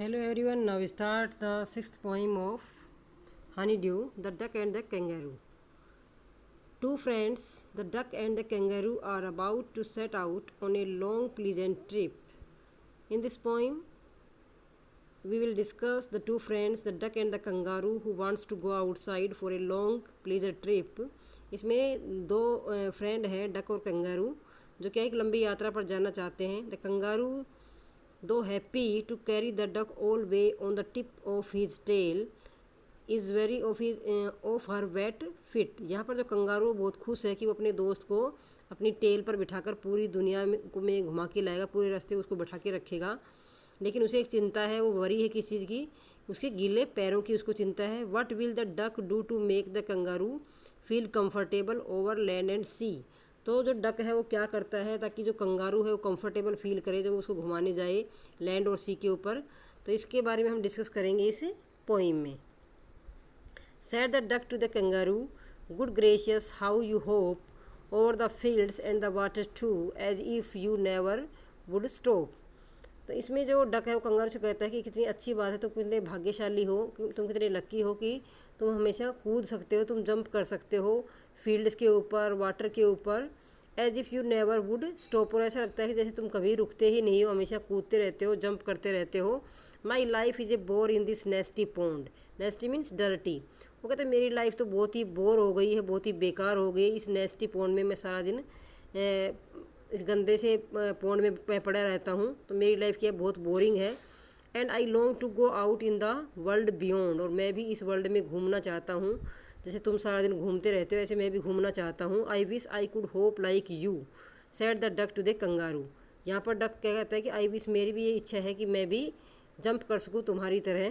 Hello everyone, now we start the sixth poem of Honeydew, The Duck and the Kangaroo. Two friends, the duck and the kangaroo, are about to set out on a long, pleasant trip. In this poem, we will discuss the two friends, the duck and the kangaroo, who wants to go outside for a long, pleasure trip. इसमें दो friend हैं, duck और kangaroo, जो क्या एक लंबी यात्रा पर जाना चाहते हैं. The kangaroo, though happy to carry the duck all way on the tip of his tail, is very of her wet feet. यहाँ पर जो कंगारू बहुत खुश है कि वो अपने दोस्त को अपनी टेल पर बिठाकर पूरी दुनिया में घुमा के लाएगा, पूरे रास्ते उसको बैठा के रखेगा. लेकिन उसे एक चिंता है, वो वरी है किस चीज़ की, उसके गीले पैरों की उसको चिंता है. What will the duck do to make the kangaroo feel comfortable over land and sea? तो जो डक है वो क्या करता है ताकि जो कंगारू है वो कंफर्टेबल फील करे जब उसको घुमाने जाए लैंड और सी के ऊपर. तो इसके बारे में हम डिस्कस करेंगे इस पोइम में. Said the duck to the kangaroo, good gracious how you hop over the fields and the water too as if you never would stop. तो इसमें जो डक है वो कंगारू से कहता है कि कितनी अच्छी बात है, तुम कितने भाग्यशाली हो, तुम कितने लकी हो कि तुम हमेशा कूद सकते हो, तुम जंप कर सकते हो फील्ड्स के ऊपर, वाटर के ऊपर. As if you never would stop, और ऐसा लगता है कि जैसे तुम कभी रुकते ही नहीं हो, हमेशा कूदते रहते हो, जंप करते रहते हो. My life is a bore in this नेस्टी pond. नेस्टी means dirty. वो कहते हैं मेरी लाइफ तो बहुत ही बोर हो गई है, बहुत ही बेकार हो गई इस नेस्टी पॉन्ड में. मैं सारा दिन इस गंदे से पॉन्ड में मैं पड़ा रहता हूँ, तो मेरी लाइफ क्या बहुत बोरिंग है. And I long to go out in the world beyond, और मैं भी इस वर्ल्ड में घूमना चाहता हूँ. जैसे तुम सारा दिन घूमते रहते हो ऐसे मैं भी घूमना चाहता हूँ. I wish I could hop like you, said the duck to the kangaroo. यहाँ पर डक क्या कहता है कि आई विश, मेरी भी ये इच्छा है कि मैं भी जंप कर सकूँ तुम्हारी तरह.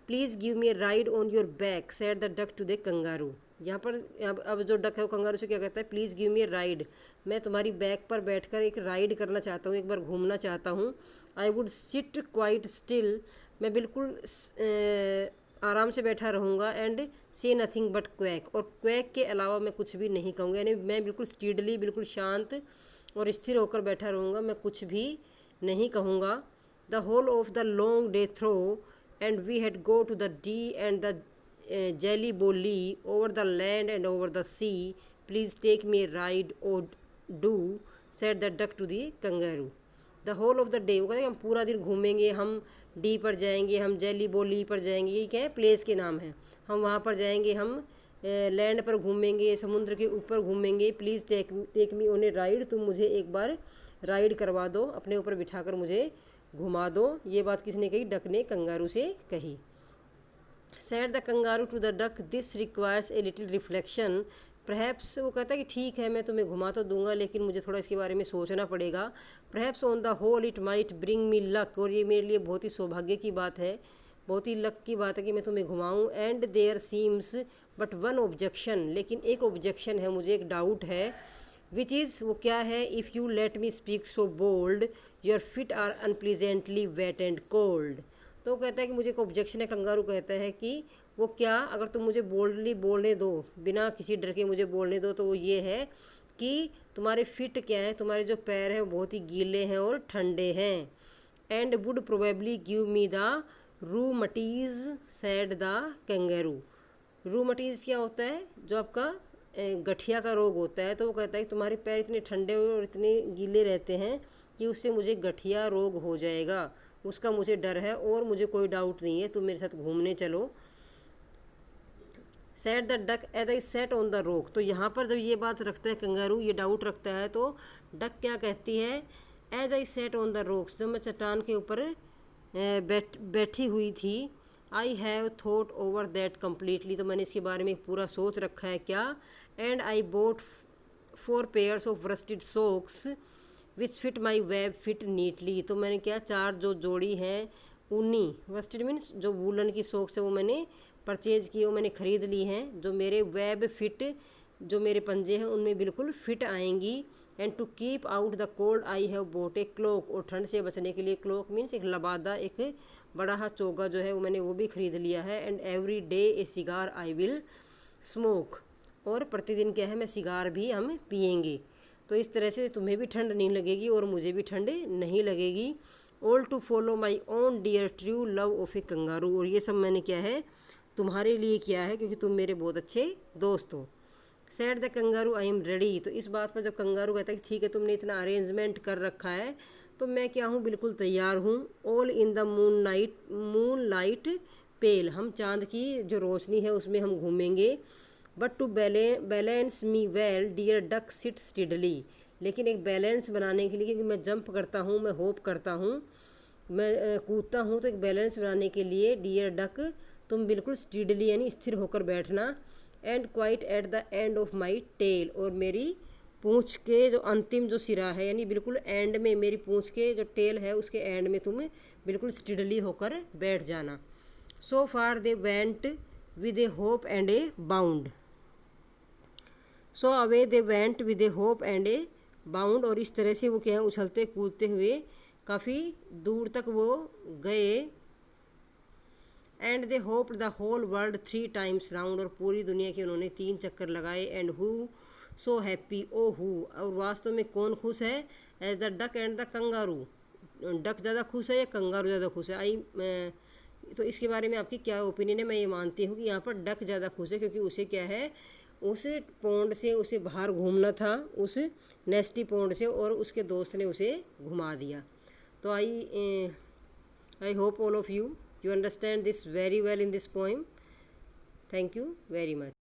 Please give me a ride on your back, said the duck to the kangaroo. यहाँ पर अब जो डक है वो कंगारू से क्या कहता है, please give me a ride, मैं तुम्हारी बैक पर बैठकर एक राइड करना चाहता हूँ, एक बार घूमना चाहता हूँ. I would sit quite still, मैं बिल्कुल आराम से बैठा रहूँगा. एंड से नथिंग बट क्वैक, और क्वैक के अलावा मैं कुछ भी नहीं कहूँगा. यानी मैं बिल्कुल स्टीडली, बिल्कुल शांत और स्थिर होकर बैठा रहूँगा, मैं कुछ भी नहीं कहूँगा. The whole of the long day through and we had go to the Dee and the Jelly Bo Lee over the land and over the sea, please take me ride O do, said the duck to the kangaroo. The whole of the day, वो कहते हैं हम पूरा दिन घूमेंगे, हम D पर जाएंगे, हम जेली बोली पर जाएंगे, ये क्या है प्लेस के नाम है, हम वहाँ पर जाएंगे, हम लैंड पर घूमेंगे, समुद्र के ऊपर घूमेंगे. Please take me on a ride, तुम मुझे एक बार राइड करवा दो, अपने ऊपर बिठाकर मुझे घुमा दो. ये बात किसने कही, डक ने कंगारू से कही. Said the kangaroo to the duck, this requires a little reflection. Perhaps, वो कहता है कि ठीक है मैं तुम्हें घुमा तो दूंगा लेकिन मुझे थोड़ा इसके बारे में सोचना पड़ेगा. Perhaps on the whole it might bring me luck, और ये मेरे लिए बहुत ही सौभाग्य की बात है, बहुत ही लक की बात है कि मैं तुम्हें घुमाऊँ. And there seems but one objection, लेकिन एक ऑब्जेक्शन है, मुझे एक डाउट है. विच इज़, वो क्या है, if you let me speak so bold your feet are unpleasantly wet and cold. तो कहता है कि मुझे एक ऑब्जेक्शन है, कंगारू कहता है कि वो क्या, अगर तुम मुझे बोल्डली बोलने दो, बिना किसी डर के मुझे बोलने दो, तो वो ये है कि तुम्हारे फिट क्या है, तुम्हारे जो पैर हैं वो बहुत ही गीले हैं और ठंडे हैं. And would probably give me the rheumatiz, said the kangaroo. Rheumatiz क्या होता है, जो आपका गठिया का रोग होता है. तो वो कहता है कि तुम्हारे पैर इतने ठंडे और इतने गीले रहते हैं कि उससे मुझे गठिया रोग हो जाएगा, उसका मुझे डर है और मुझे कोई डाउट नहीं है, तुम मेरे साथ घूमने चलो. Said the duck as I sat on the rock. तो यहाँ पर जब ये बात रखता है कंगारू, ये डाउट रखता है, तो डक क्या कहती है, as I sat on the rocks, जब मैं चट्टान के ऊपर बैठी हुई थी. I have thought over that completely, तो मैंने इसके बारे में पूरा सोच रखा है क्या. And I boat 4 pairs of rusted socks which fit my web fit neatly. तो मैंने क्या, 4 जो जोड़ी हैं ऊनी, रस्टेड मीन्स जो वूलन की सॉक्स है वो मैंने परचेज़ की, वो मैंने ख़रीद ली हैं, जो मेरे वेब फिट, जो मेरे पंजे हैं उनमें बिल्कुल फिट आएंगी. And to keep out the cold I have bought a cloak, और ठंड से बचने के लिए क्लोक मीन्स एक लबादा, एक बड़ा हा चोगा जो है वो मैंने वो भी ख़रीद लिया है. And every day A cigar I will smoke, और प्रतिदिन क्या है, मैं सिगार भी हम पियेंगे. तो इस तरह से तुम्हें भी ठंड नहीं लगेगी और मुझे भी ठंड नहीं लगेगी. All to follow my own dear true love of a kangaroo. और ये सब मैंने क्या है तुम्हारे लिए किया है क्योंकि तुम मेरे बहुत अच्छे दोस्त हो। Said the kangaroo I am ready. तो इस बात पर जब कंगारू कहता है कि ठीक है तुमने इतना अरेंजमेंट कर रखा है तो मैं क्या हूँ, बिल्कुल तैयार हूँ। All in the moonlight pale. हम चांद की जो रोशनी है उसमें हम घूमेंगे। But to balance me well dear duck sit steadily. लेकिन एक बैलेंस बनाने के लिए, क्योंकि मैं जंप करता हूँ, मैं होप करता हूँ, मैं कूदता हूँ, तो एक बैलेंस बनाने के लिए डियर डक तुम बिल्कुल स्टिडली यानी स्थिर होकर बैठना। And quite at the end of my tail. और मेरी पूँछ के जो अंतिम जो सिरा है यानी बिल्कुल एंड में, मेरी पूँछ के जो टेल है उसके एंड में तुम बिल्कुल स्टिडली होकर बैठ जाना। So far they went with a hop and a bound. So away they went with a hop and a bound. और इस तरह से वो क्या है उछलते कूदते हुए काफ़ी दूर तक वो गए। And they hopped the whole world 3 times round. और पूरी दुनिया के उन्होंने 3 चक्कर लगाए। And who so happy O who. और वास्तव में कौन खुश है, as the duck and the kangaroo. Duck ज़्यादा खुश है या कंगारू ज़्यादा खुश है? तो इसके बारे में आपकी क्या ओपिनियन है? मैं ये मानती हूँ कि यहाँ पर डक ज़्यादा खुश है क्योंकि उसे क्या है, उस पौंड से उसे बाहर घूमना था, उस नेस्टी पौंड से, और उसके दोस्त ने उसे घुमा दिया। तो I hope all of you understand this very well in this poem. Thank you very much.